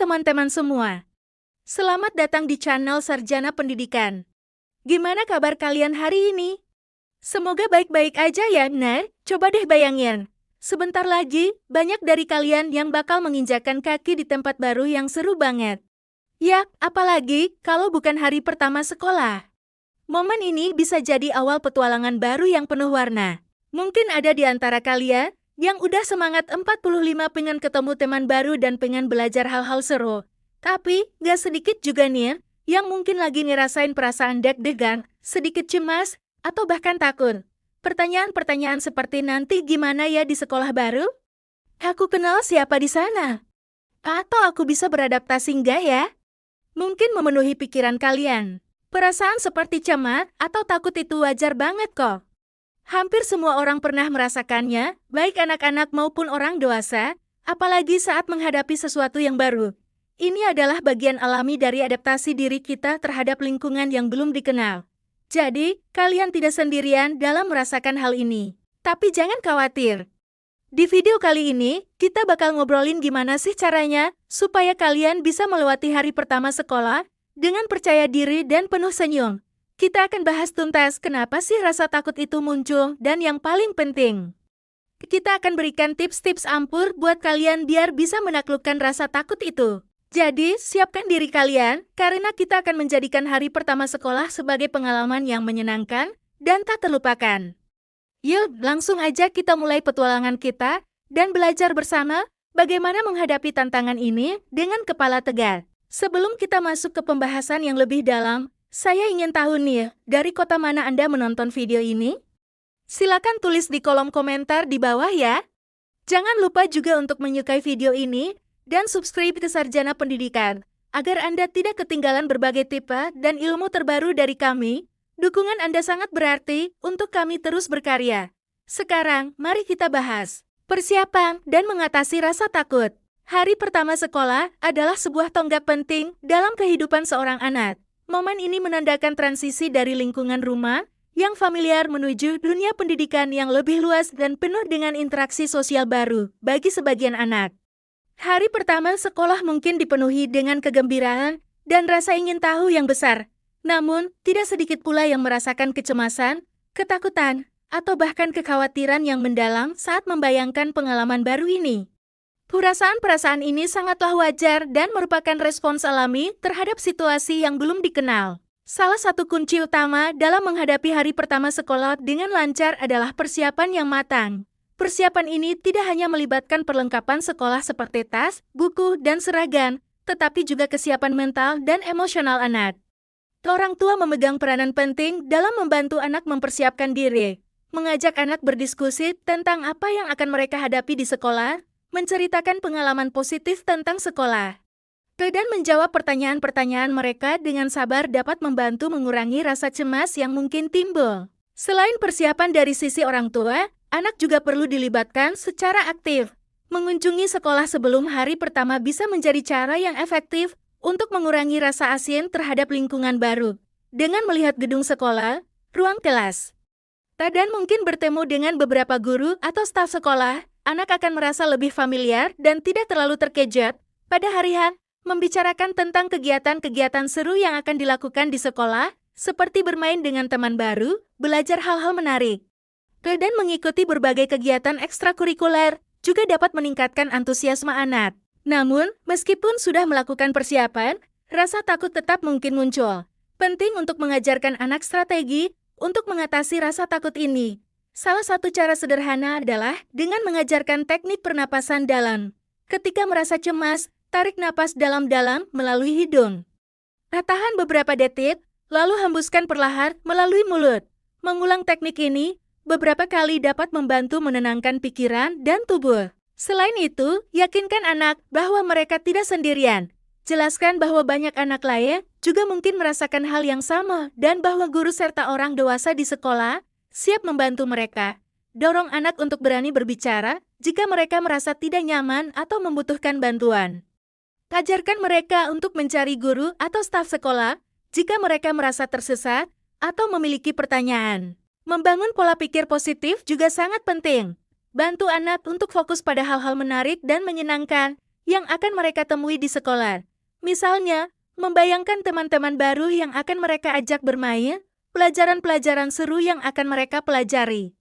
teman-teman semua. Selamat datang di channel Sarjana Pendidikan. Gimana kabar kalian hari ini? Semoga baik-baik aja ya, benar? Coba deh bayangin. Sebentar lagi, banyak dari kalian yang bakal menginjakan kaki di tempat baru yang seru banget. Ya, apalagi kalau bukan hari pertama sekolah. Momen ini bisa jadi awal petualangan baru yang penuh warna. Mungkin ada di antara kalian yang udah semangat 45 pengen ketemu teman baru dan pengen belajar hal-hal seru. Tapi, gak sedikit juga nih yang mungkin lagi ngerasain perasaan deg-degan, sedikit cemas, atau bahkan takut. Pertanyaan-pertanyaan seperti nanti gimana ya di sekolah baru? Aku kenal siapa di sana? Atau aku bisa beradaptasi nggak ya? Mungkin memenuhi pikiran kalian. Perasaan seperti cemas atau takut itu wajar banget kok. Hampir semua orang pernah merasakannya, baik anak-anak maupun orang dewasa, apalagi saat menghadapi sesuatu yang baru. Ini adalah bagian alami dari adaptasi diri kita terhadap lingkungan yang belum dikenal. Jadi, kalian tidak sendirian dalam merasakan hal ini. Tapi jangan khawatir. Di video kali ini, kita bakal ngobrolin gimana sih caranya supaya kalian bisa melewati hari pertama sekolah dengan percaya diri dan penuh senyum. Kita akan bahas tuntas kenapa sih rasa takut itu muncul dan yang paling penting, kita akan berikan tips-tips ampuh buat kalian biar bisa menaklukkan rasa takut itu. Jadi, siapkan diri kalian karena kita akan menjadikan hari pertama sekolah sebagai pengalaman yang menyenangkan dan tak terlupakan. Yuk, langsung aja kita mulai petualangan kita dan belajar bersama bagaimana menghadapi tantangan ini dengan kepala tegak. Sebelum kita masuk ke pembahasan yang lebih dalam, saya ingin tahu nih, dari kota mana Anda menonton video ini? Silakan tulis di kolom komentar di bawah ya. Jangan lupa juga untuk menyukai video ini dan subscribe ke Sarjana Pendidikan, agar Anda tidak ketinggalan berbagai tipe dan ilmu terbaru dari kami. Dukungan Anda sangat berarti untuk kami terus berkarya. Sekarang, mari kita bahas persiapan dan mengatasi rasa takut. Hari pertama sekolah adalah sebuah tonggak penting dalam kehidupan seorang anak. Momen ini menandakan transisi dari lingkungan rumah yang familiar menuju dunia pendidikan yang lebih luas dan penuh dengan interaksi sosial baru bagi sebagian anak. Hari pertama sekolah mungkin dipenuhi dengan kegembiraan dan rasa ingin tahu yang besar. Namun, tidak sedikit pula yang merasakan kecemasan, ketakutan, atau bahkan kekhawatiran yang mendalam saat membayangkan pengalaman baru ini. Perasaan-perasaan ini sangatlah wajar dan merupakan respons alami terhadap situasi yang belum dikenal. Salah satu kunci utama dalam menghadapi hari pertama sekolah dengan lancar adalah persiapan yang matang. Persiapan ini tidak hanya melibatkan perlengkapan sekolah seperti tas, buku, dan seragam, tetapi juga kesiapan mental dan emosional anak. Orang tua memegang peranan penting dalam membantu anak mempersiapkan diri, mengajak anak berdiskusi tentang apa yang akan mereka hadapi di sekolah, menceritakan pengalaman positif tentang sekolah, dan menjawab pertanyaan-pertanyaan mereka dengan sabar dapat membantu mengurangi rasa cemas yang mungkin timbul. Selain persiapan dari sisi orang tua, anak juga perlu dilibatkan secara aktif. Mengunjungi sekolah sebelum hari pertama bisa menjadi cara yang efektif untuk mengurangi rasa asin terhadap lingkungan baru. Dengan melihat gedung sekolah, ruang kelas, dan mungkin bertemu dengan beberapa guru atau staf sekolah, anak akan merasa lebih familiar dan tidak terlalu terkejut. Pada hari H, membicarakan tentang kegiatan-kegiatan seru yang akan dilakukan di sekolah, seperti bermain dengan teman baru, belajar hal-hal menarik, dan mengikuti berbagai kegiatan ekstrakurikuler, juga dapat meningkatkan antusiasme anak. Namun, meskipun sudah melakukan persiapan, rasa takut tetap mungkin muncul. Penting untuk mengajarkan anak strategi untuk mengatasi rasa takut ini. Salah satu cara sederhana adalah dengan mengajarkan teknik pernapasan dalam. Ketika merasa cemas, tarik napas dalam-dalam melalui hidung. Tahan beberapa detik, lalu hembuskan perlahan melalui mulut. Mengulang teknik ini beberapa kali dapat membantu menenangkan pikiran dan tubuh. Selain itu, yakinkan anak bahwa mereka tidak sendirian. Jelaskan bahwa banyak anak lain juga mungkin merasakan hal yang sama dan bahwa guru serta orang dewasa di sekolah siap membantu mereka. Dorong anak untuk berani berbicara jika mereka merasa tidak nyaman atau membutuhkan bantuan. Ajarkan mereka untuk mencari guru atau staf sekolah jika mereka merasa tersesat atau memiliki pertanyaan. Membangun pola pikir positif juga sangat penting. Bantu anak untuk fokus pada hal-hal menarik dan menyenangkan yang akan mereka temui di sekolah. Misalnya, membayangkan teman-teman baru yang akan mereka ajak bermain, pelajaran-pelajaran seru yang akan mereka pelajari,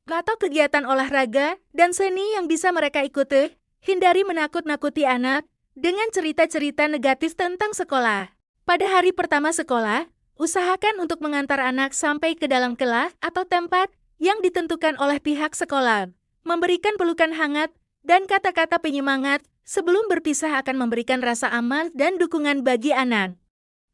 atau kegiatan olahraga dan seni yang bisa mereka ikuti. Hindari menakut-nakuti anak dengan cerita-cerita negatif tentang sekolah. Pada hari pertama sekolah, usahakan untuk mengantar anak sampai ke dalam kelas atau tempat yang ditentukan oleh pihak sekolah. Memberikan pelukan hangat dan kata-kata penyemangat sebelum berpisah akan memberikan rasa aman dan dukungan bagi anak.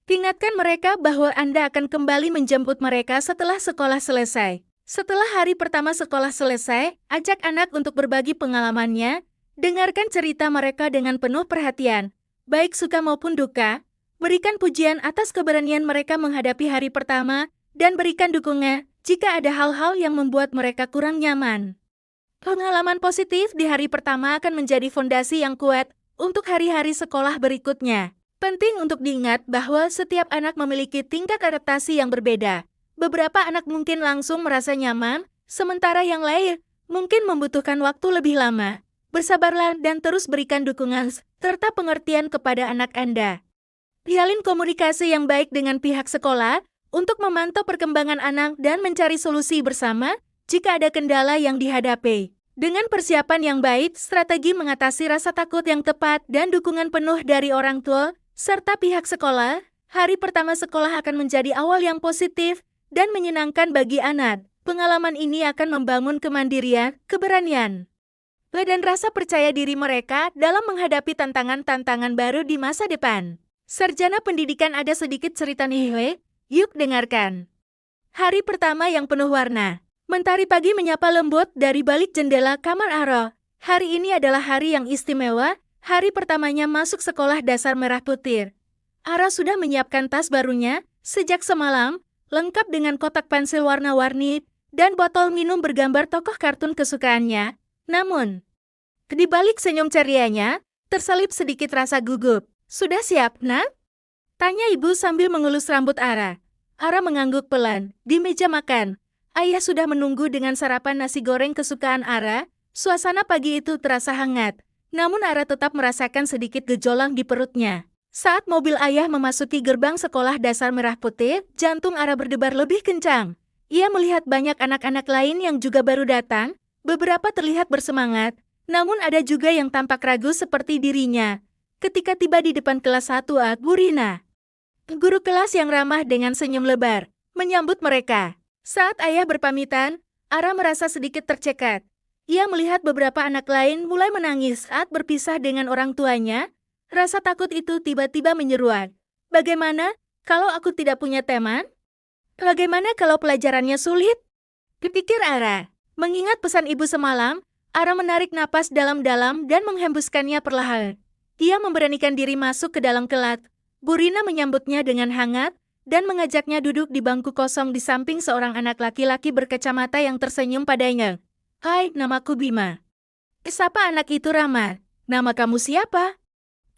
Ingatkan mereka bahwa Anda akan kembali menjemput mereka setelah sekolah selesai. Setelah hari pertama sekolah selesai, ajak anak untuk berbagi pengalamannya, dengarkan cerita mereka dengan penuh perhatian, baik suka maupun duka, berikan pujian atas keberanian mereka menghadapi hari pertama, dan berikan dukungan jika ada hal-hal yang membuat mereka kurang nyaman. Pengalaman positif di hari pertama akan menjadi fondasi yang kuat untuk hari-hari sekolah berikutnya. Penting untuk diingat bahwa setiap anak memiliki tingkat adaptasi yang berbeda. Beberapa anak mungkin langsung merasa nyaman, sementara yang lain mungkin membutuhkan waktu lebih lama. Bersabarlah dan terus berikan dukungan serta pengertian kepada anak Anda. Jalin komunikasi yang baik dengan pihak sekolah untuk memantau perkembangan anak dan mencari solusi bersama jika ada kendala yang dihadapi. Dengan persiapan yang baik, strategi mengatasi rasa takut yang tepat dan dukungan penuh dari orang tua serta pihak sekolah, hari pertama sekolah akan menjadi awal yang positif dan menyenangkan bagi anak. Pengalaman ini akan membangun kemandirian, keberanian, dan rasa percaya diri mereka dalam menghadapi tantangan-tantangan baru di masa depan. Sarjana pendidikan ada sedikit cerita nih, yuk dengarkan. Hari pertama yang penuh warna. Mentari pagi menyapa lembut dari balik jendela kamar Ara. Hari ini adalah hari yang istimewa, hari pertamanya masuk sekolah dasar merah putih. Ara sudah menyiapkan tas barunya sejak semalam, lengkap dengan kotak pensil warna-warni dan botol minum bergambar tokoh kartun kesukaannya. Namun, di balik senyum cerianya, terselip sedikit rasa gugup. Sudah siap, nak? Tanya ibu sambil mengelus rambut Ara. Ara mengangguk pelan. Di meja makan, ayah sudah menunggu dengan sarapan nasi goreng kesukaan Ara. Suasana pagi itu terasa hangat, namun Ara tetap merasakan sedikit gejolak di perutnya. Saat mobil ayah memasuki gerbang sekolah dasar merah putih, jantung Ara berdebar lebih kencang. Ia melihat banyak anak-anak lain yang juga baru datang. Beberapa terlihat bersemangat, namun ada juga yang tampak ragu seperti dirinya. Ketika tiba di depan kelas 1A, Burina, guru kelas yang ramah dengan senyum lebar, menyambut mereka. Saat ayah berpamitan, Ara merasa sedikit tercekat. Ia melihat beberapa anak lain mulai menangis saat berpisah dengan orang tuanya. Rasa takut itu tiba-tiba menyeruak. Bagaimana kalau aku tidak punya teman? Bagaimana kalau pelajarannya sulit? Dipikir Ara. Mengingat pesan ibu semalam, Ara menarik napas dalam-dalam dan menghembuskannya perlahan. Ia memberanikan diri masuk ke dalam kelas. Burina menyambutnya dengan hangat dan mengajaknya duduk di bangku kosong di samping seorang anak laki-laki berkacamata yang tersenyum padanya. Hai, namaku Bima. Sapa anak itu ramah. Nama kamu siapa?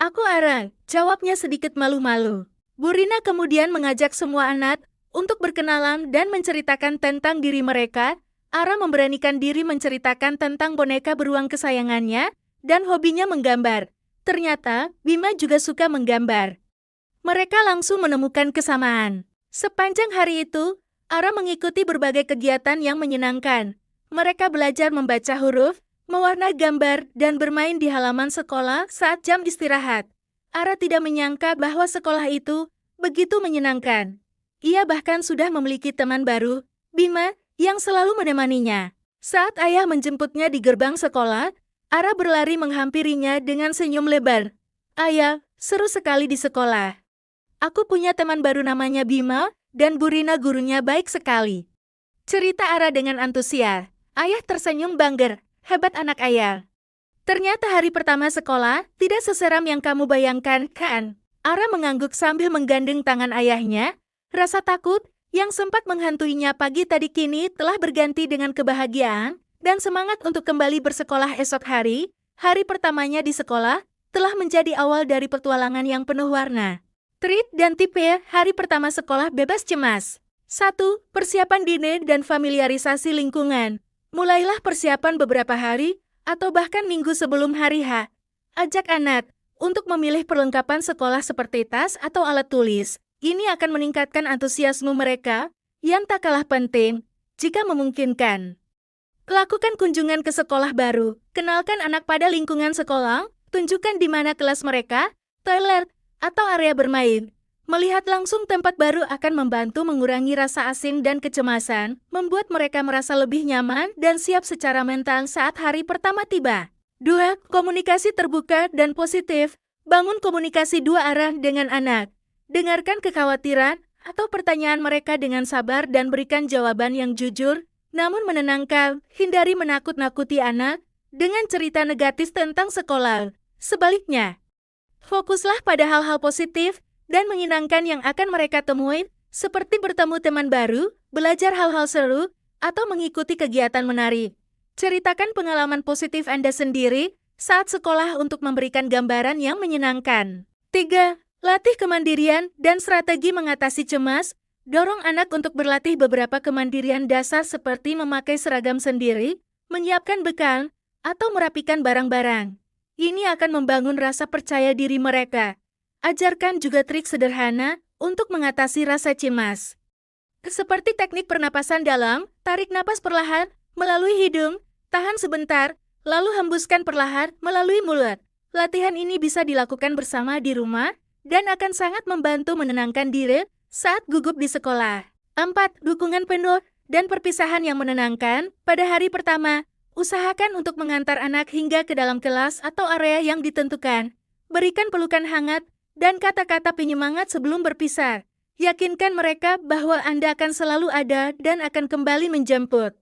Aku Ara, jawabnya sedikit malu-malu. Burina kemudian mengajak semua anak untuk berkenalan dan menceritakan tentang diri mereka. Ara memberanikan diri menceritakan tentang boneka beruang kesayangannya dan hobinya menggambar. Ternyata, Bima juga suka menggambar. Mereka langsung menemukan kesamaan. Sepanjang hari itu, Ara mengikuti berbagai kegiatan yang menyenangkan. Mereka belajar membaca huruf, mewarna gambar, dan bermain di halaman sekolah saat jam istirahat. Ara tidak menyangka bahwa sekolah itu begitu menyenangkan. Ia bahkan sudah memiliki teman baru, Bima, yang selalu menemaninya. Saat ayah menjemputnya di gerbang sekolah, Ara berlari menghampirinya dengan senyum lebar. Ayah, seru sekali di sekolah. Aku punya teman baru namanya Bima, dan Burina gurunya baik sekali. Cerita Ara dengan antusias. Ayah tersenyum bangga. Hebat anak ayah. Ternyata hari pertama sekolah tidak seseram yang kamu bayangkan, kan? Ara mengangguk sambil menggandeng tangan ayahnya. Rasa takut yang sempat menghantuinya pagi tadi kini telah berganti dengan kebahagiaan dan semangat untuk kembali bersekolah esok hari. Hari pertamanya di sekolah telah menjadi awal dari petualangan yang penuh warna. Treat dan tipe hari pertama sekolah bebas cemas. 1. Persiapan dini dan familiarisasi lingkungan. Mulailah persiapan beberapa hari atau bahkan minggu sebelum hari H. Ajak anak untuk memilih perlengkapan sekolah seperti tas atau alat tulis. Ini akan meningkatkan antusiasme mereka yang tak kalah penting jika memungkinkan. Lakukan kunjungan ke sekolah baru. Kenalkan anak pada lingkungan sekolah, tunjukkan di mana kelas mereka, toilet, atau area bermain. Melihat langsung tempat baru akan membantu mengurangi rasa asing dan kecemasan, membuat mereka merasa lebih nyaman dan siap secara mental saat hari pertama tiba. 2. Komunikasi terbuka dan positif. Bangun komunikasi dua arah dengan anak. Dengarkan kekhawatiran atau pertanyaan mereka dengan sabar dan berikan jawaban yang jujur, namun menenangkan. Hindari menakut-nakuti anak dengan cerita negatif tentang sekolah. Sebaliknya, fokuslah pada hal-hal positif dan menyenangkan yang akan mereka temui, seperti bertemu teman baru, belajar hal-hal seru, atau mengikuti kegiatan menarik. Ceritakan pengalaman positif Anda sendiri saat sekolah untuk memberikan gambaran yang menyenangkan. 3. Latih kemandirian dan strategi mengatasi cemas. Dorong anak untuk berlatih beberapa kemandirian dasar seperti memakai seragam sendiri, menyiapkan bekal, atau merapikan barang-barang. Ini akan membangun rasa percaya diri mereka. Ajarkan juga trik sederhana untuk mengatasi rasa cemas. Seperti teknik pernapasan dalam, tarik napas perlahan melalui hidung, tahan sebentar, lalu hembuskan perlahan melalui mulut. Latihan ini bisa dilakukan bersama di rumah dan akan sangat membantu menenangkan diri saat gugup di sekolah. 4. Dukungan penuh dan perpisahan yang menenangkan. Pada hari pertama, usahakan untuk mengantar anak hingga ke dalam kelas atau area yang ditentukan. Berikan pelukan hangat dan kata-kata penyemangat sebelum berpisah. Yakinkan mereka bahwa Anda akan selalu ada dan akan kembali menjemput.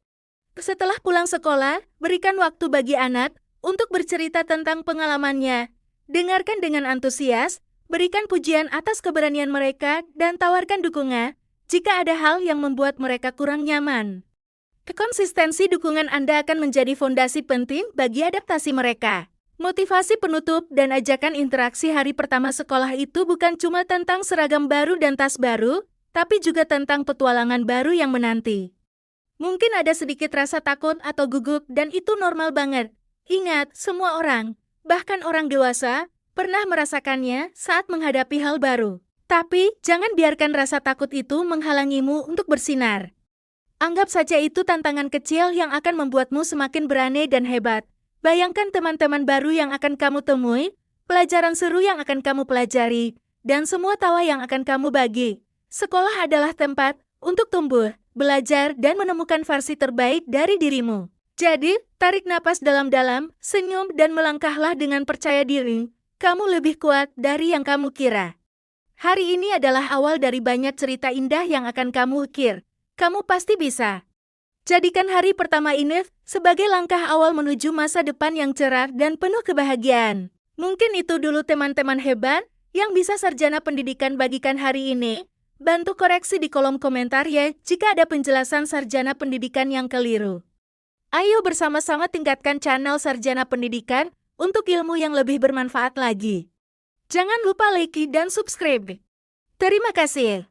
Setelah pulang sekolah, berikan waktu bagi anak untuk bercerita tentang pengalamannya. Dengarkan dengan antusias, berikan pujian atas keberanian mereka, dan tawarkan dukungan jika ada hal yang membuat mereka kurang nyaman. Konsistensi dukungan Anda akan menjadi fondasi penting bagi adaptasi mereka. Motivasi penutup dan ajakan interaksi hari pertama sekolah itu bukan cuma tentang seragam baru dan tas baru, tapi juga tentang petualangan baru yang menanti. Mungkin ada sedikit rasa takut atau gugup dan itu normal banget. Ingat, semua orang, bahkan orang dewasa, pernah merasakannya saat menghadapi hal baru. Tapi, jangan biarkan rasa takut itu menghalangimu untuk bersinar. Anggap saja itu tantangan kecil yang akan membuatmu semakin berani dan hebat. Bayangkan teman-teman baru yang akan kamu temui, pelajaran seru yang akan kamu pelajari, dan semua tawa yang akan kamu bagi. Sekolah adalah tempat untuk tumbuh, belajar, dan menemukan versi terbaik dari dirimu. Jadi, tarik napas dalam-dalam, senyum, dan melangkahlah dengan percaya diri. Kamu lebih kuat dari yang kamu kira. Hari ini adalah awal dari banyak cerita indah yang akan kamu ukir. Kamu pasti bisa. Jadikan hari pertama ini sebagai langkah awal menuju masa depan yang cerah dan penuh kebahagiaan. Mungkin itu dulu teman-teman hebat yang bisa Sarjana Pendidikan bagikan hari ini. Bantu koreksi di kolom komentar ya jika ada penjelasan Sarjana Pendidikan yang keliru. Ayo bersama-sama tingkatkan channel Sarjana Pendidikan untuk ilmu yang lebih bermanfaat lagi. Jangan lupa like dan subscribe. Terima kasih.